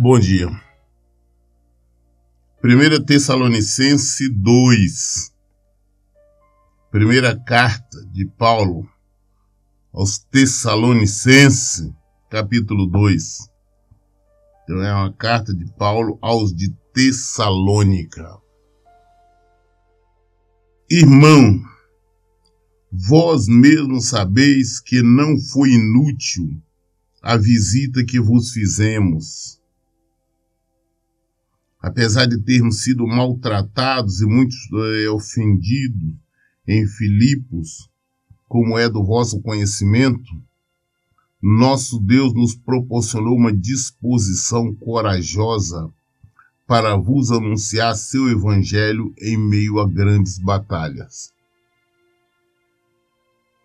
Bom dia. 1 Tessalonicenses 2. Primeira carta de Paulo aos Tessalonicenses, capítulo 2. Então é uma carta de Paulo aos de Tessalônica. Irmão, vós mesmos sabeis que não foi inútil a visita que vos fizemos. Apesar de termos sido maltratados e muitos ofendidos em Filipos, como é do vosso conhecimento, nosso Deus nos proporcionou uma disposição corajosa para vos anunciar seu evangelho em meio a grandes batalhas.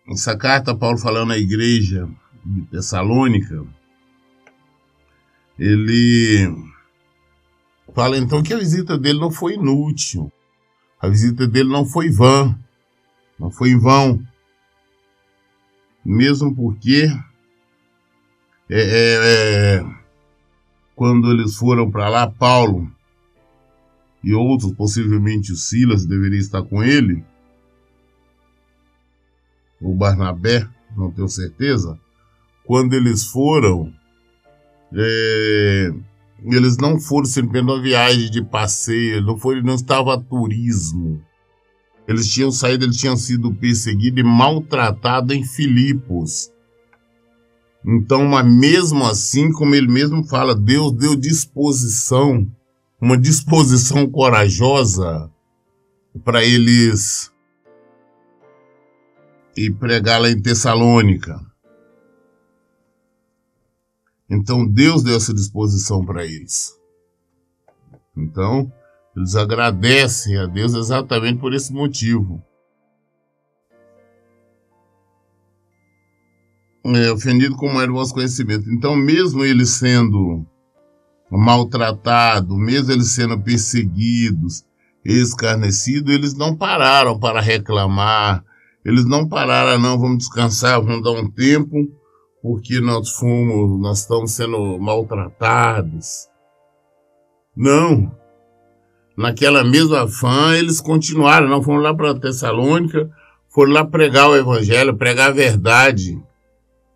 Essa carta, Paulo falando à igreja de Tessalônica, ele fala então que a visita dele não foi inútil, a visita dele não foi vã, não foi em vão, mesmo porque quando eles foram para lá, Paulo e outros, possivelmente o Silas deveria estar com ele, o Barnabé, não tenho certeza. Quando eles foram, eles não foram simplesmente uma viagem de passeio, não estava a turismo. Eles tinham saído, eles tinham sido perseguidos e maltratados em Filipos. Então, mas mesmo assim, como ele mesmo fala, Deus deu disposição, uma disposição corajosa para eles ir pregar lá em Tessalônica. Então, Deus deu essa disposição para eles. Então, eles agradecem a Deus exatamente por esse motivo. Ofendido como era o vosso conhecimento. Então, mesmo eles sendo maltratados, mesmo eles sendo perseguidos, escarnecidos, eles não pararam para reclamar, eles não pararam, não, vamos descansar, vamos dar um tempo, porque nós estamos sendo maltratados. Não. Naquela mesma afã, eles continuaram, não foram lá para Tessalônica, foram lá pregar o evangelho, pregar a verdade,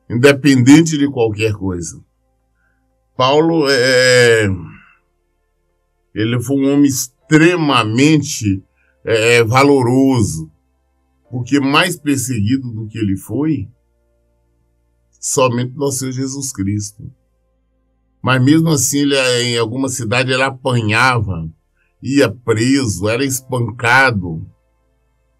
independente de qualquer coisa. Paulo, ele foi um homem extremamente valoroso, porque mais perseguido do que ele foi, somente nosso Senhor Jesus Cristo. Mas mesmo assim, ele, em alguma cidade, ele apanhava, ia preso, era espancado,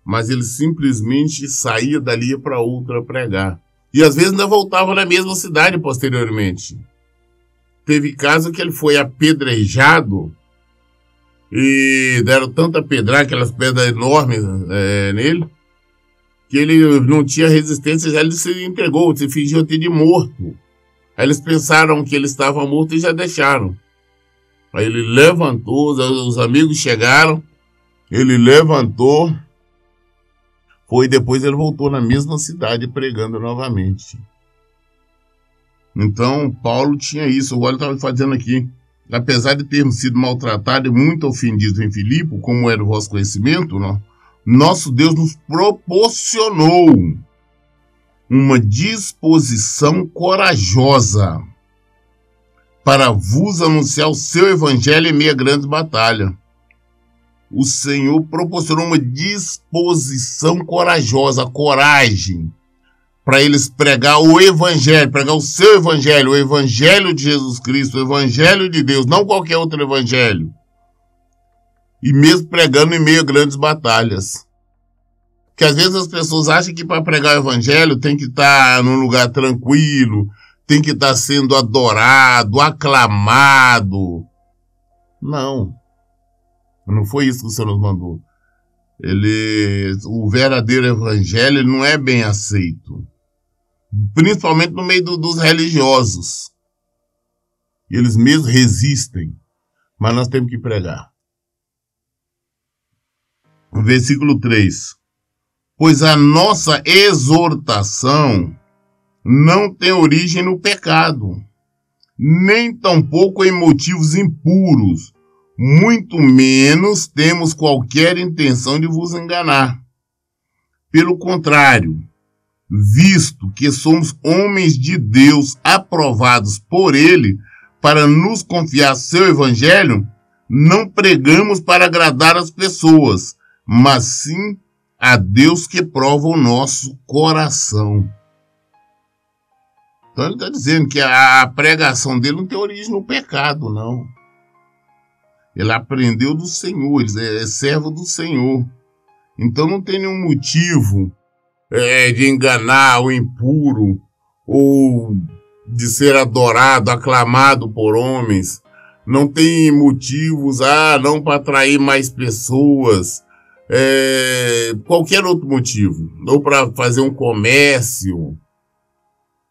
mas ele simplesmente saía dali para outra pregar. E às vezes ainda voltava na mesma cidade posteriormente. Teve caso que ele foi apedrejado e deram tanta pedrada, aquelas pedras enormes nele, que ele não tinha resistência, já ele se entregou, se fingiu ter de morto. Aí eles pensaram que ele estava morto e já deixaram. Aí ele levantou, os amigos chegaram, ele levantou, depois ele voltou na mesma cidade pregando novamente. Então, Paulo tinha isso, agora ele estava fazendo aqui. Apesar de termos sido maltratados e muito ofendidos em Filipe, como era o vosso conhecimento, nosso Deus nos proporcionou uma disposição corajosa para vos anunciar o seu evangelho em meio a grande batalha. O Senhor proporcionou uma disposição corajosa, coragem, para eles pregar o evangelho, pregar o seu evangelho, o evangelho de Jesus Cristo, o evangelho de Deus, não qualquer outro evangelho. E mesmo pregando em meio a grandes batalhas. Porque às vezes as pessoas acham que para pregar o evangelho tem que estar num lugar tranquilo, tem que estar sendo adorado, aclamado. Não. Não foi isso que o Senhor nos mandou. O verdadeiro evangelho não é bem aceito. Principalmente no meio dos religiosos. Eles mesmos resistem. Mas nós temos que pregar. Versículo 3. Pois a nossa exortação não tem origem no pecado, nem tampouco em motivos impuros, muito menos temos qualquer intenção de vos enganar. Pelo contrário, visto que somos homens de Deus aprovados por Ele para nos confiar seu Evangelho, não pregamos para agradar as pessoas, mas sim a Deus que prova o nosso coração. Então ele está dizendo que a pregação dele não tem origem no pecado, não. Ele aprendeu do Senhor, ele é servo do Senhor. Então não tem nenhum motivo de enganar o impuro ou de ser adorado, aclamado por homens. Não tem motivos, não para atrair mais pessoas, qualquer outro motivo, ou para fazer um comércio.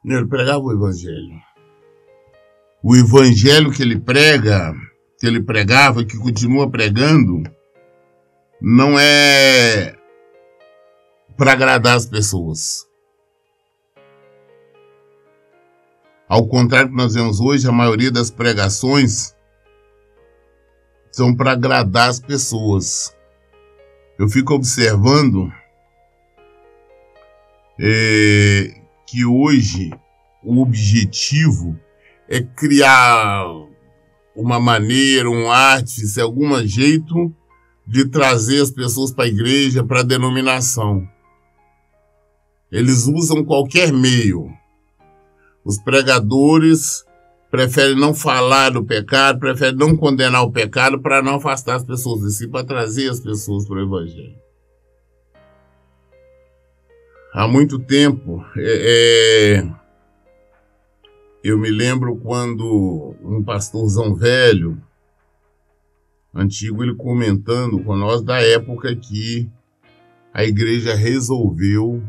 Ele pregava o Evangelho. O Evangelho que ele pregava, que continua pregando, não é para agradar as pessoas. Ao contrário do que nós vemos hoje, a maioria das pregações são para agradar as pessoas. Eu fico observando que hoje o objetivo é criar uma maneira, um artifício, algum jeito de trazer as pessoas para a igreja, para a denominação. Eles usam qualquer meio. Os pregadores preferem não falar do pecado, preferem não condenar o pecado para não afastar as pessoas de si, para trazer as pessoas para o Evangelho. Há muito tempo, eu me lembro quando um pastorzão velho, antigo, ele comentando com nós da época que a igreja resolveu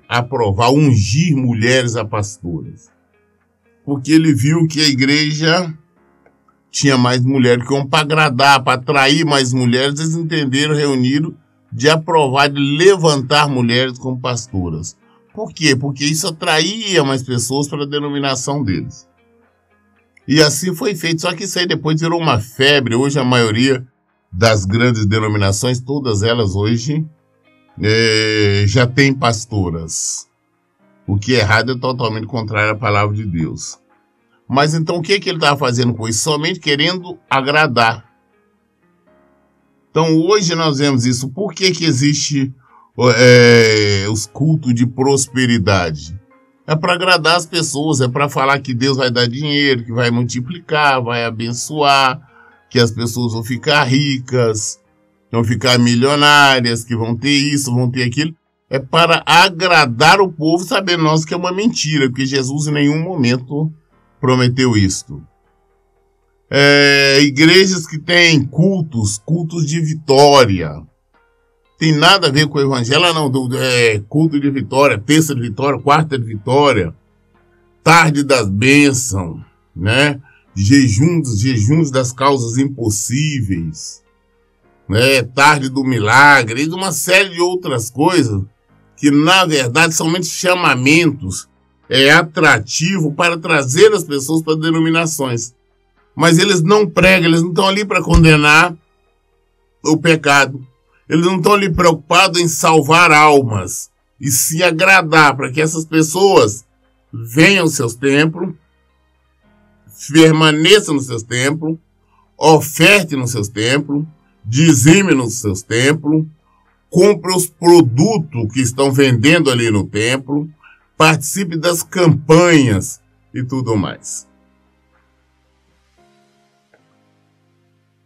aprovar, ungir mulheres a pastoras. Porque ele viu que a igreja tinha mais mulheres que homens para agradar, para atrair mais mulheres. Eles entenderam, reuniram, de aprovar, de levantar mulheres como pastoras. Por quê? Porque isso atraía mais pessoas para a denominação deles. E assim foi feito. Só que isso aí depois virou uma febre. Hoje a maioria das grandes denominações, todas elas hoje, já tem pastoras. O que é errado é totalmente contrário à palavra de Deus. Mas então o que ele estava fazendo com isso? Somente querendo agradar. Então hoje nós vemos isso. Por que existe os cultos de prosperidade? É para agradar as pessoas, é para falar que Deus vai dar dinheiro, que vai multiplicar, vai abençoar, que as pessoas vão ficar ricas, vão ficar milionárias, que vão ter isso, vão ter aquilo. É para agradar o povo, sabendo nós que é uma mentira, porque Jesus em nenhum momento prometeu isto. Igrejas que têm cultos de vitória. Tem nada a ver com o Evangelho, não. Culto de vitória, terça de vitória, quarta de vitória, tarde das bênçãos, né? Jejuns das causas impossíveis, né? Tarde do milagre, e uma série de outras coisas que, na verdade, são somente chamamentos atrativos para trazer as pessoas para denominações. Mas eles não pregam, eles não estão ali para condenar o pecado. Eles não estão ali preocupados em salvar almas e se agradar para que essas pessoas venham aos seus templos, permaneçam nos seus templos, ofertem nos seus templos, dizime nos seus templos, compre os produtos que estão vendendo ali no templo, participe das campanhas e tudo mais.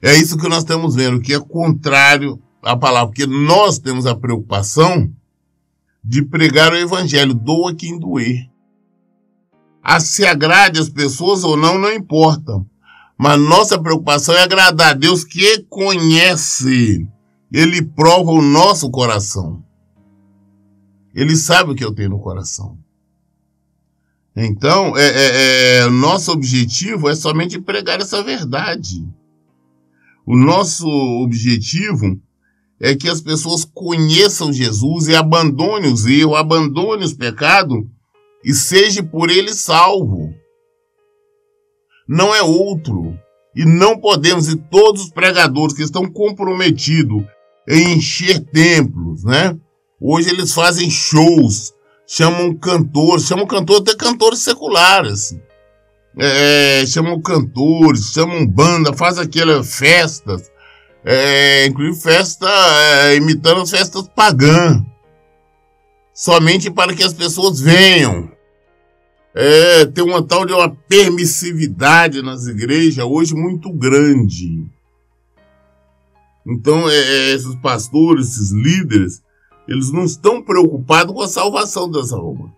É isso que nós estamos vendo, que é contrário à palavra, porque nós temos a preocupação de pregar o Evangelho, doa quem doer. Se agrade as pessoas ou não, não importa. Mas nossa preocupação é agradar a Deus, que conhece. Ele prova o nosso coração. Ele sabe o que eu tenho no coração. Então, nosso objetivo é somente pregar essa verdade. O nosso objetivo é que as pessoas conheçam Jesus e abandonem os erros, abandonem os pecados e seja por ele salvo. não é outro. E não podemos, e todos os pregadores que estão comprometidos em encher templos, né? Hoje eles fazem shows, chamam até cantores seculares. Chamam cantores, chamam banda, fazem aquelas festas, inclusive festa imitando as festas pagãs, somente para que as pessoas venham. Tem uma tal de uma permissividade nas igrejas hoje muito grande. Então, esses pastores, esses líderes, eles não estão preocupados com a salvação das almas.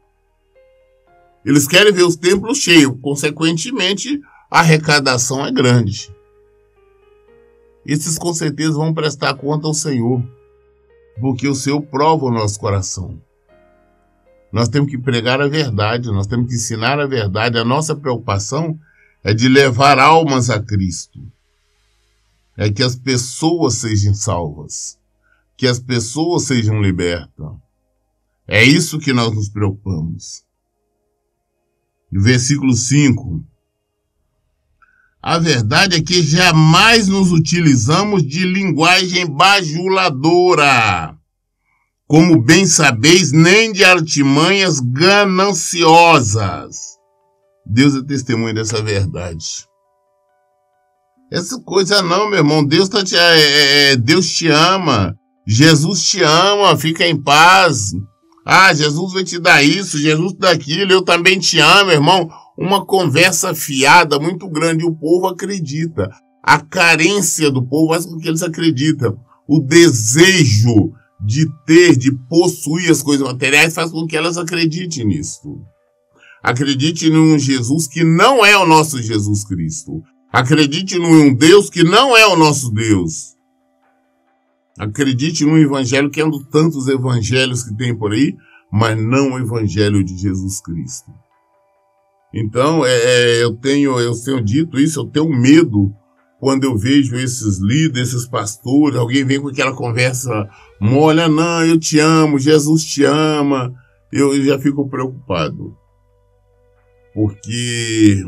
Eles querem ver os templos cheios, consequentemente, a arrecadação é grande. Esses com certeza vão prestar conta ao Senhor, porque o Senhor prova o nosso coração. Nós temos que pregar a verdade, nós temos que ensinar a verdade. A nossa preocupação é de levar almas a Cristo. É que as pessoas sejam salvas, que as pessoas sejam libertas. É isso que nós nos preocupamos. No versículo 5. A verdade é que jamais nos utilizamos de linguagem bajuladora, como bem sabeis, nem de artimanhas gananciosas. Deus é testemunha dessa verdade. Essa coisa não, meu irmão. Deus te ama. Jesus te ama. Fica em paz. Jesus vai te dar isso, Jesus te dá aquilo. Eu também te amo, meu irmão. Uma conversa fiada muito grande. O povo acredita. A carência do povo faz com que eles acreditam. O desejo de ter, de possuir as coisas materiais faz com que elas acreditem nisso. Acredite num Jesus que não é o nosso Jesus Cristo. Acredite num Deus que não é o nosso Deus. Acredite num evangelho que é um dos tantos evangelhos que tem por aí, mas não o evangelho de Jesus Cristo. Então, eu tenho dito isso, eu tenho medo quando eu vejo esses líderes, esses pastores, alguém vem com aquela conversa molha, não, eu te amo, Jesus te ama, eu já fico preocupado. Porque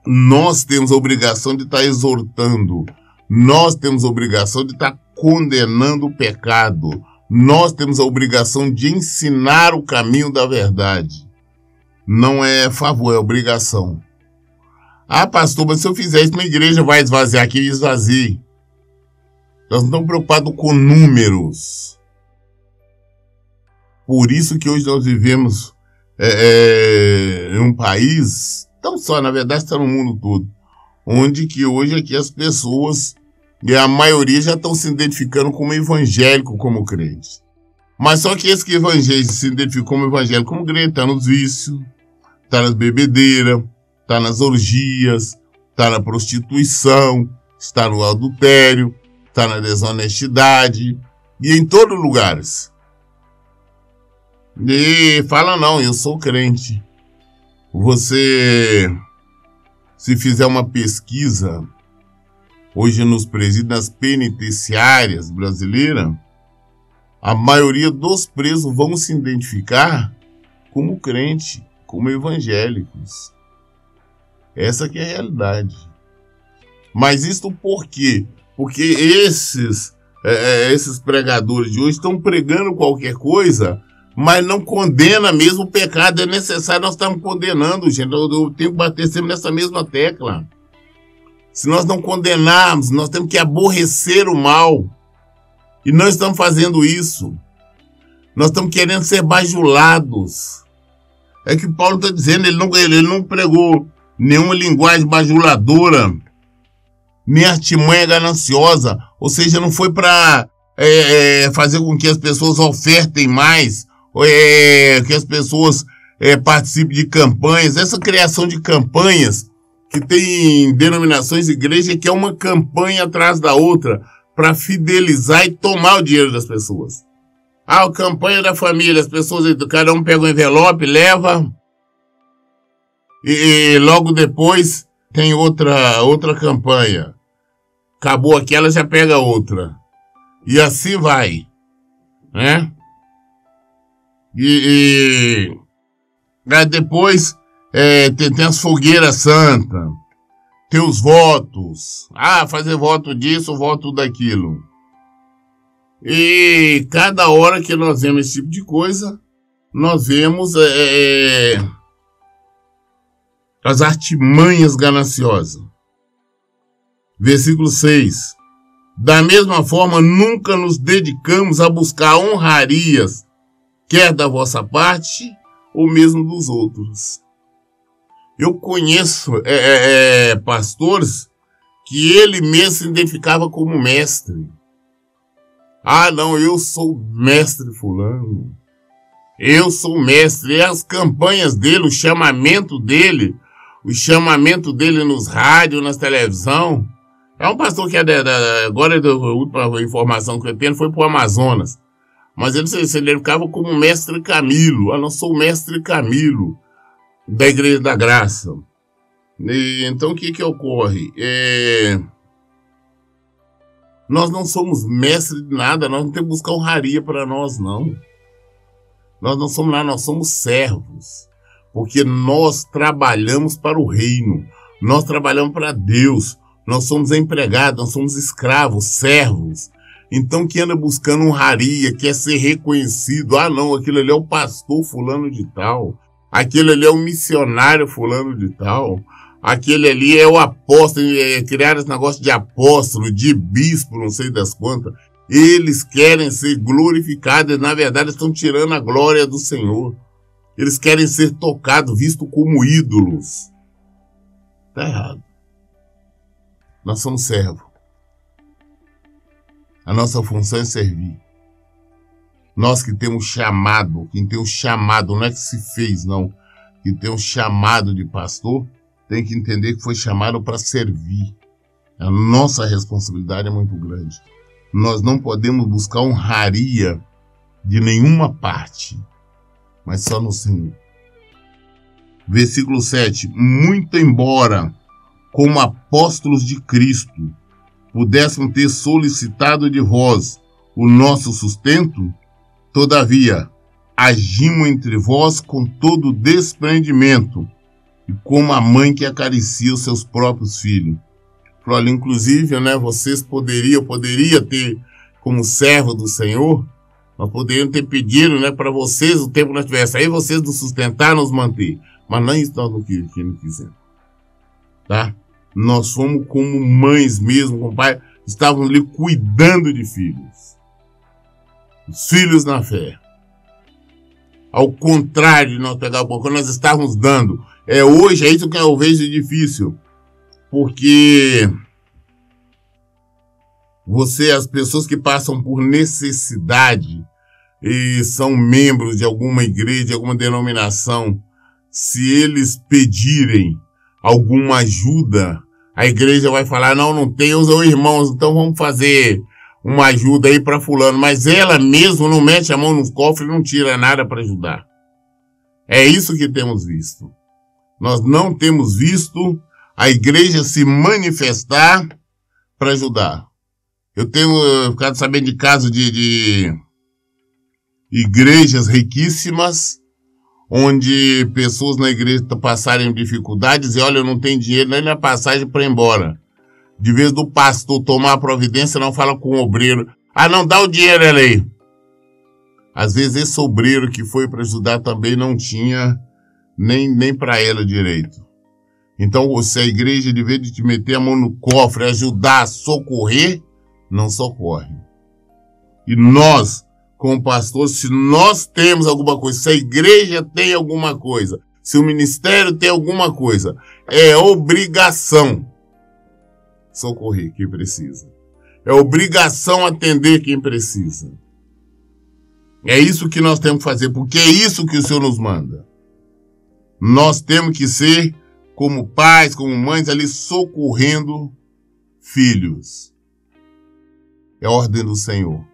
nós temos a obrigação de estar exortando, nós temos a obrigação de estar condenando o pecado, nós temos a obrigação de ensinar o caminho da verdade. Não é favor, é obrigação. Pastor, mas se eu fizer isso, minha igreja vai esvaziar aqui e esvazie. Nós não estamos preocupados com números. Por isso que hoje nós vivemos em um país, não só, na verdade está no mundo todo, onde que hoje aqui as pessoas, e a maioria já estão se identificando como evangélico, como crente. Mas só que esse que evangélico se identifica como evangélico, como crente, está nos vícios, está nas bebedeiras, está nas orgias, está na prostituição, está no adultério, está na desonestidade e em todos os lugares. E fala, não, eu sou crente. Você, se fizer uma pesquisa hoje nos presídios, nas penitenciárias brasileiras, a maioria dos presos vão se identificar como crente, como evangélicos. Essa que é a realidade. Mas isso por quê? Porque esses pregadores de hoje estão pregando qualquer coisa, mas não condena mesmo o pecado. É necessário, nós estamos condenando, gente. Eu tenho que bater sempre nessa mesma tecla. Se nós não condenarmos, nós temos que aborrecer o mal. E não estamos fazendo isso. Nós estamos querendo ser bajulados. É que Paulo está dizendo, ele não pregou nenhuma linguagem bajuladora, nem artimanha gananciosa. Ou seja, não foi para fazer com que as pessoas ofertem mais, que as pessoas participem de campanhas. Essa criação de campanhas, que tem denominações de igreja, que é uma campanha atrás da outra, para fidelizar e tomar o dinheiro das pessoas. A campanha da família, as pessoas, cada um pega um envelope, leva, e logo depois tem outra campanha. Acabou aquela, já pega outra. E assim vai, né? Aí depois tem as fogueiras santas. teus votos. Fazer voto disso, voto daquilo. E cada hora que nós vemos esse tipo de coisa, nós vemos as artimanhas gananciosas. Versículo 6. Da mesma forma, nunca nos dedicamos a buscar honrarias, quer da vossa parte, ou mesmo dos outros. Eu conheço pastores que ele mesmo se identificava como mestre. Não, eu sou mestre fulano. Eu sou mestre. E as campanhas dele, o chamamento dele nos rádios, nas televisão. É um pastor que agora a última informação que eu tenho foi para o Amazonas. Mas ele se identificava como mestre Camilo. Eu não sou o mestre Camilo da Igreja da Graça. Então o que ocorre? Nós não somos mestres de nada, nós não temos que buscar honraria para nós, não. Nós não somos nada, nós somos servos. Porque nós trabalhamos para o reino, nós trabalhamos para Deus, nós somos empregados, nós somos escravos, servos. Então quem anda buscando honraria, quer ser reconhecido, não, aquilo ali é o pastor fulano de tal, aquele ali é o missionário fulano de tal, aquele ali é o apóstolo, criaram esse negócio de apóstolo, de bispo, não sei das quantas. Eles querem ser glorificados, e na verdade estão tirando a glória do Senhor. Eles querem ser tocados, vistos como ídolos. Está errado. Nós somos servos. A nossa função é servir. Nós que temos chamado, quem tem o chamado, não é que se fez, não. Quem tem o chamado de pastor, tem que entender que foi chamado para servir. A nossa responsabilidade é muito grande. Nós não podemos buscar honraria de nenhuma parte, mas só no Senhor. Versículo 7. Muito embora, como apóstolos de Cristo, pudéssemos ter solicitado de vós o nosso sustento, todavia, agimos entre vós com todo desprendimento, e como a mãe que acaricia os seus próprios filhos. Falou, inclusive, né, vocês poderia ter, como servo do Senhor, nós poderíamos ter pedido, né, para vocês, o tempo que nós tivéssemos, aí vocês nos sustentar, nos manter. Mas não isso nós não quisemos. Tá? Nós fomos como mães mesmo, como pai, estávamos ali cuidando de filhos. Os filhos na fé. Ao contrário de nós pegar o pão, quando nós estávamos dando. Hoje é isso que eu vejo difícil. Porque as pessoas que passam por necessidade e são membros de alguma igreja, de alguma denominação, se eles pedirem alguma ajuda, a igreja vai falar, não tem os irmãos, então vamos fazer uma ajuda aí para fulano. Mas ela mesmo não mete a mão nos cofres e não tira nada para ajudar. É isso que temos visto. Nós não temos visto a igreja se manifestar para ajudar. Eu tenho ficado sabendo de casos de igrejas riquíssimas, onde pessoas na igreja passarem dificuldades e olha, eu não tenho dinheiro nem na passagem para ir embora. De vez do pastor tomar a providência, não fala com o obreiro. Não, dá o dinheiro aí. Às vezes esse obreiro que foi para ajudar também não tinha nem para ela direito. Então, se a igreja, de vez de te meter a mão no cofre, ajudar, socorrer, não socorre. E nós, como pastores, se nós temos alguma coisa, se a igreja tem alguma coisa, se o ministério tem alguma coisa, é obrigação socorrer quem precisa. É obrigação atender quem precisa. É isso que nós temos que fazer, porque é isso que o Senhor nos manda. Nós temos que ser como pais, como mães, ali socorrendo filhos. É a ordem do Senhor.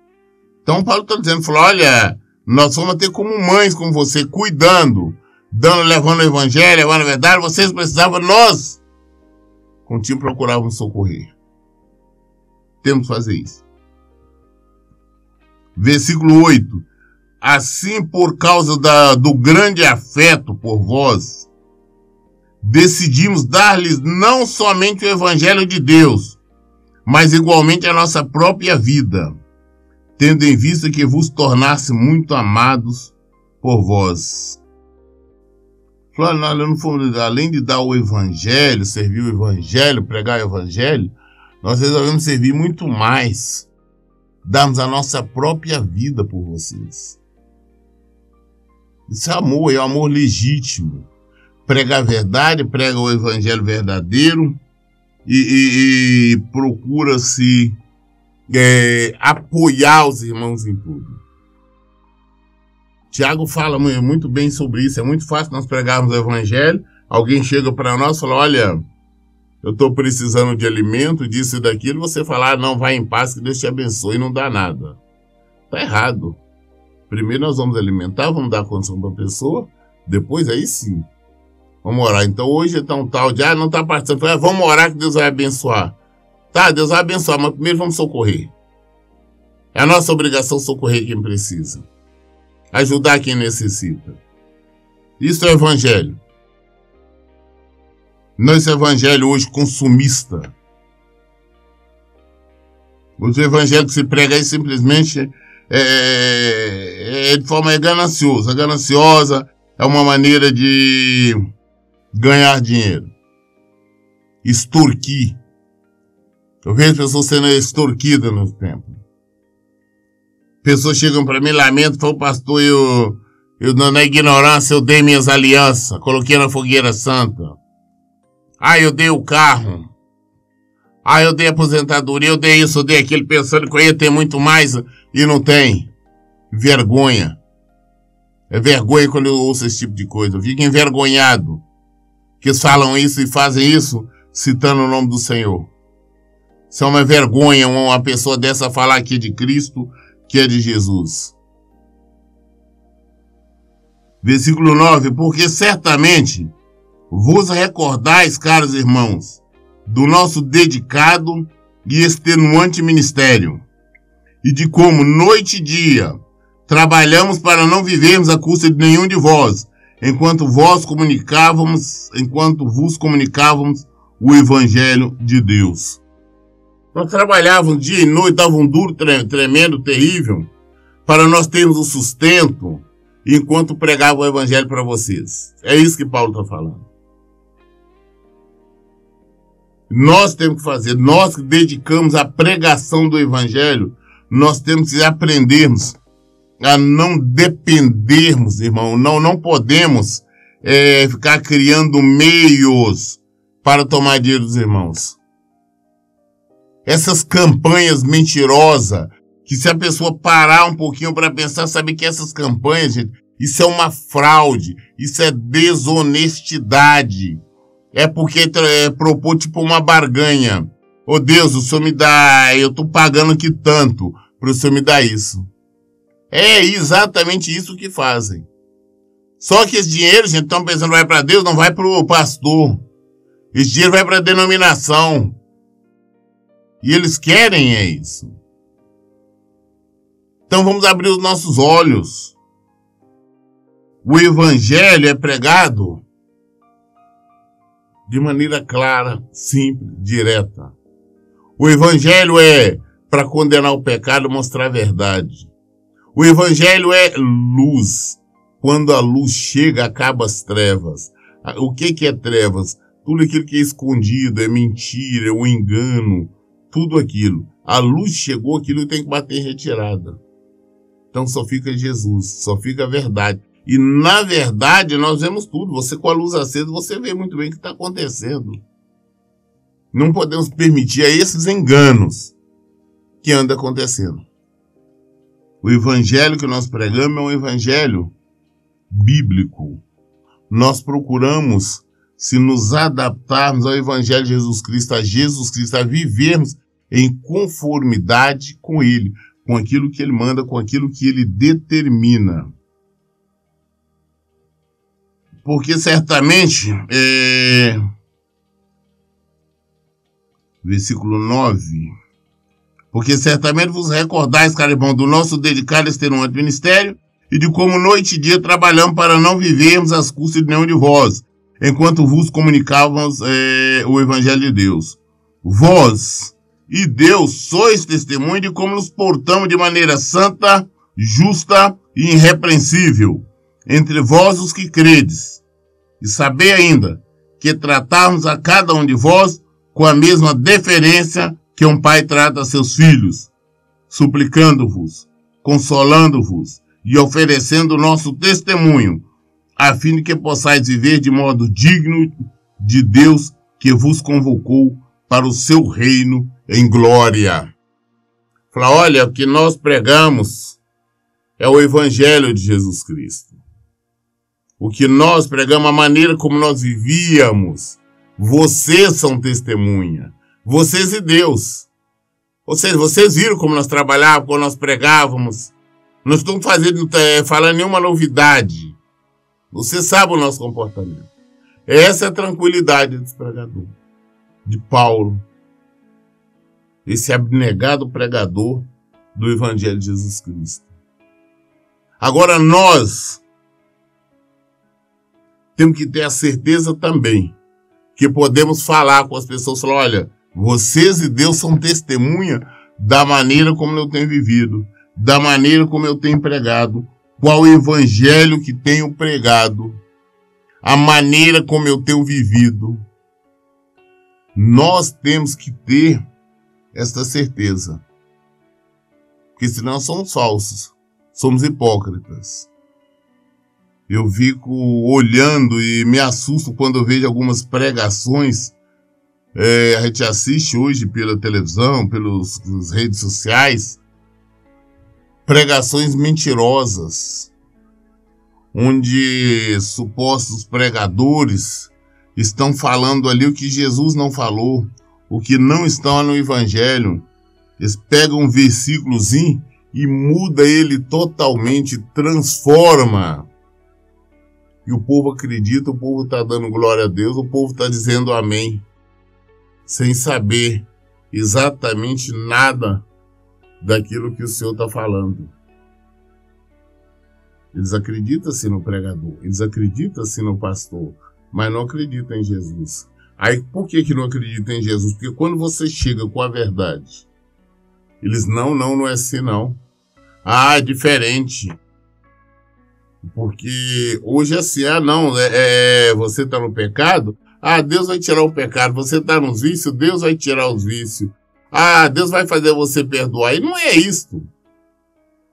Então Paulo está dizendo, falou, olha, nós vamos ter como mães, como você, cuidando, levando o evangelho, levando a verdade, vocês precisavam, nós, contínuo procurávamos socorrer. Temos que fazer isso. Versículo 8. Assim, por causa do grande afeto por vós, decidimos dar-lhes não somente o Evangelho de Deus, mas igualmente a nossa própria vida, tendo em vista que vos tornasse muito amados por vós. No fundo, além de dar o Evangelho, servir o Evangelho, pregar o Evangelho, nós resolvemos servir muito mais. Darmos a nossa própria vida por vocês. Isso é um amor legítimo. Prega a verdade, prega o Evangelho verdadeiro e procura-se apoiar os irmãos em tudo. Tiago fala muito bem sobre isso. É muito fácil nós pregarmos o Evangelho. Alguém chega para nós e fala, olha, eu estou precisando de alimento, disso e daquilo. Você fala, não, vai em paz, que Deus te abençoe, e não dá nada. Está errado. Primeiro nós vamos alimentar, vamos dar condição para a pessoa. Depois, aí sim, vamos orar. Então hoje é tão tal de, não está participando. Vamos orar que Deus vai abençoar. Tá, Deus vai abençoar, mas primeiro vamos socorrer. É a nossa obrigação socorrer quem precisa. Ajudar quem necessita. Isso é o Evangelho. Não esse Evangelho hoje consumista. O Evangelho que se prega aí simplesmente de forma gananciosa. Gananciosa é uma maneira de ganhar dinheiro. Extorquir. Eu vejo pessoas sendo extorquidas no templo. Pessoas chegam para mim, lamento, falam, pastor, eu na ignorância eu dei minhas alianças, coloquei na fogueira santa. Eu dei o carro. Eu dei a aposentadoria, eu dei isso, eu dei aquilo, pensando que eu ia ter muito mais e não tem. Vergonha. É vergonha quando eu ouço esse tipo de coisa. Eu fico envergonhado que eles falam isso e fazem isso citando o nome do Senhor. Isso é uma vergonha uma pessoa dessa falar aqui de Cristo, que é de Jesus. Versículo 9. Porque certamente vos recordais, caros irmãos, do nosso dedicado e extenuante ministério, e de como noite e dia trabalhamos para não vivermos à custa de nenhum de vós, enquanto vos comunicávamos o Evangelho de Deus. Nós trabalhávamos dia e noite, dava um duro, tremendo, terrível, para nós termos o sustento enquanto pregava o Evangelho para vocês. É isso que Paulo está falando. Nós temos que fazer, nós que dedicamos à pregação do Evangelho, nós temos que aprendermos a não dependermos, irmão. Não podemos ficar criando meios para tomar dinheiro dos irmãos. Essas campanhas mentirosas, que se a pessoa parar um pouquinho para pensar, sabe que essas campanhas, gente, isso é uma fraude, isso é desonestidade. É porque propor tipo uma barganha. Ô Deus, o Senhor me dá, eu tô pagando aqui tanto para o Senhor me dar isso. É exatamente isso que fazem. Só que esse dinheiro, gente, estão pensando vai para Deus, não vai para o pastor. Esse dinheiro vai para a denominação. E eles querem isso. Então vamos abrir os nossos olhos. O Evangelho é pregado de maneira clara, simples, direta. O Evangelho é para condenar o pecado, mostrar a verdade. O Evangelho é luz. Quando a luz chega, acaba as trevas. O que é trevas? Tudo aquilo que é escondido, é mentira, é um engano, tudo aquilo. A luz chegou, aquilo tem que bater em retirada. Então só fica Jesus, só fica a verdade. E na verdade nós vemos tudo. Você com a luz acesa, você vê muito bem o que está acontecendo. Não podemos permitir a esses enganos que andam acontecendo. O evangelho que nós pregamos é um evangelho bíblico. Nós procuramos se nos adaptarmos ao evangelho de Jesus Cristo, a vivermos em conformidade com Ele, com aquilo que Ele manda, com aquilo que Ele determina. Porque certamente, versículo 9, porque certamente vos recordais, cara irmão, do nosso dedicado extenuante ministério, e de como noite e dia trabalhamos para não vivermos às custas de nenhum de vós, enquanto vos comunicávamos o Evangelho de Deus. Vós e Deus sois testemunho de como nos portamos de maneira santa, justa e irrepreensível entre vós os que credes. E sabei ainda que tratávamos a cada um de vós com a mesma deferência que um pai trata a seus filhos, suplicando-vos, consolando-vos e oferecendo o nosso testemunho, a fim de que possais viver de modo digno de Deus que vos convocou para o seu reino em glória. Fala, olha, o que nós pregamos é o Evangelho de Jesus Cristo. O que nós pregamos, a maneira como nós vivíamos. Vocês são testemunha. Vocês e Deus. Ou seja, vocês viram como nós trabalhávamos, como nós pregávamos. Não estamos falando nenhuma novidade. Você sabe o nosso comportamento. Essa é a tranquilidade desse pregador, de Paulo. Esse abnegado pregador do Evangelho de Jesus Cristo. Agora nós temos que ter a certeza também que podemos falar com as pessoas, falar, olha, vocês e Deus são testemunha da maneira como eu tenho vivido, da maneira como eu tenho pregado, qual evangelho que tenho pregado, a maneira como eu tenho vivido. Nós temos que ter esta certeza, porque senão somos falsos, somos hipócritas. Eu fico olhando e me assusto quando eu vejo algumas pregações. A gente assiste hoje pela televisão, pelas redes sociais, pregações mentirosas, onde supostos pregadores estão falando ali o que Jesus não falou, o que não está no Evangelho. Eles pegam um versículozinho e muda ele totalmente, transforma. E o povo acredita, o povo está dando glória a Deus, o povo está dizendo amém, sem saber exatamente nada daquilo que o Senhor está falando. Eles acreditam sim no pregador, eles acreditam sim no pastor, mas não acreditam em Jesus. Aí por que não acreditam em Jesus? Porque quando você chega com a verdade, eles não é assim não. Ah, é diferente. Porque hoje é assim, você está no pecado, Deus vai tirar o pecado. Você está nos vícios, Deus vai tirar os vícios. Deus vai fazer você perdoar. E não é isso.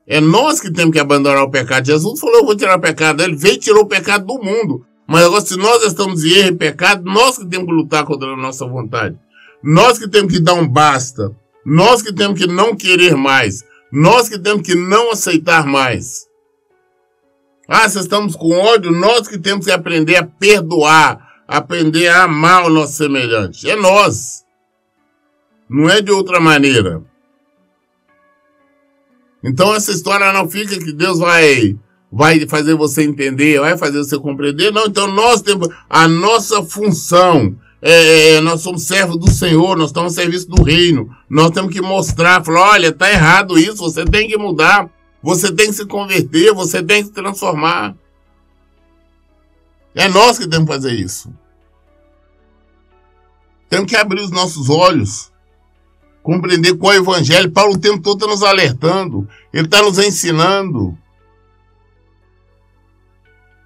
É nós que temos que abandonar o pecado. Jesus falou, eu vou tirar o pecado. Ele veio e tirou o pecado do mundo. Mas agora, se nós estamos em erro e pecado, nós que temos que lutar contra a nossa vontade. Nós que temos que dar um basta. Nós que temos que não querer mais. Nós que temos que não aceitar mais. Se estamos com ódio, nós que temos que aprender a perdoar, aprender a amar o nosso semelhante. É nós. Não é de outra maneira. Então essa história não fica que Deus vai fazer você entender, vai fazer você compreender. Não, então nós temos a nossa função. Nós somos servos do Senhor, nós estamos a serviço do reino. Nós temos que mostrar, falar, olha, está errado isso, você tem que mudar. Você tem que se converter, você tem que se transformar. É nós que temos que fazer isso. Temos que abrir os nossos olhos, compreender qual é o Evangelho. Paulo o tempo todo está nos alertando, ele está nos ensinando.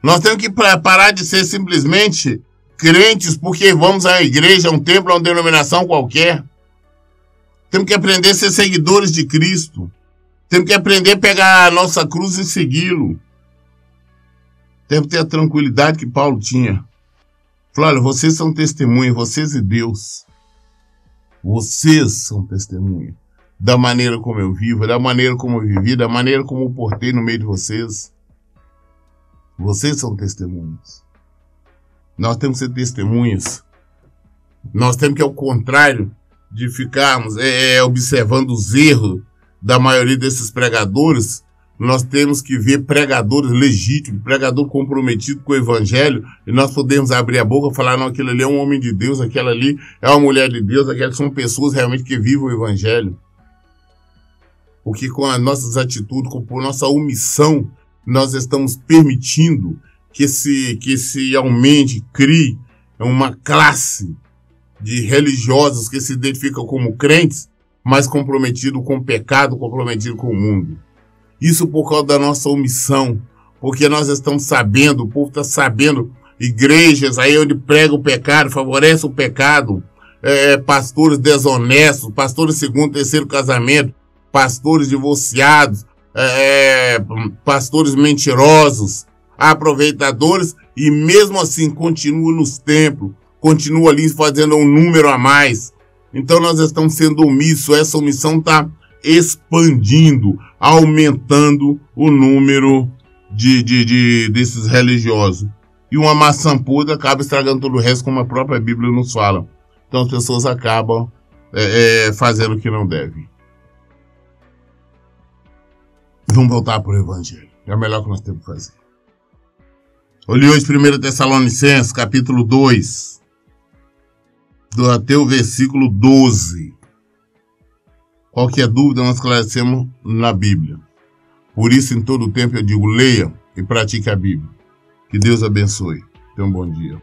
Nós temos que parar de ser simplesmente crentes porque vamos à igreja, a um templo, a uma denominação qualquer. Temos que aprender a ser seguidores de Cristo. Temos que aprender a pegar a nossa cruz e segui-lo. Temos que ter a tranquilidade que Paulo tinha. Falou, olha, vocês são testemunhas, vocês e Deus. Vocês são testemunhas da maneira como eu vivo, da maneira como eu vivi, da maneira como eu portei no meio de vocês. Vocês são testemunhas. Nós temos que ser testemunhas. Nós temos que, ao contrário de ficarmos observando os erros da maioria desses pregadores, nós temos que ver pregadores legítimos, pregador comprometido com o Evangelho, e nós podemos abrir a boca e falar, não, aquele ali é um homem de Deus, aquela ali é uma mulher de Deus, aquelas são pessoas realmente que vivem o Evangelho. Porque com as nossas atitudes, com a nossa omissão, nós estamos permitindo que se aumente, crie uma classe de religiosos que se identificam como crentes, mas comprometido com o pecado, comprometido com o mundo. Isso por causa da nossa omissão, porque nós estamos sabendo, o povo está sabendo, igrejas aí onde prega o pecado, favorece o pecado, pastores desonestos, pastores segundo, terceiro casamento, pastores divorciados, pastores mentirosos, aproveitadores, e mesmo assim continua nos templos, continua ali fazendo um número a mais. Então nós estamos sendo omissos, essa omissão está expandindo, aumentando o número desses religiosos. E uma maçã podre acaba estragando todo o resto, como a própria Bíblia nos fala. Então as pessoas acabam fazendo o que não devem. Vamos voltar para o Evangelho. É o melhor que nós temos que fazer. Olhe hoje 1 Tessalonicenses, capítulo 2, até o versículo 12. Qualquer dúvida nós esclarecemos na Bíblia. Por isso, em todo o tempo eu digo, leia e pratique a Bíblia. Que Deus abençoe. Tenha um bom dia.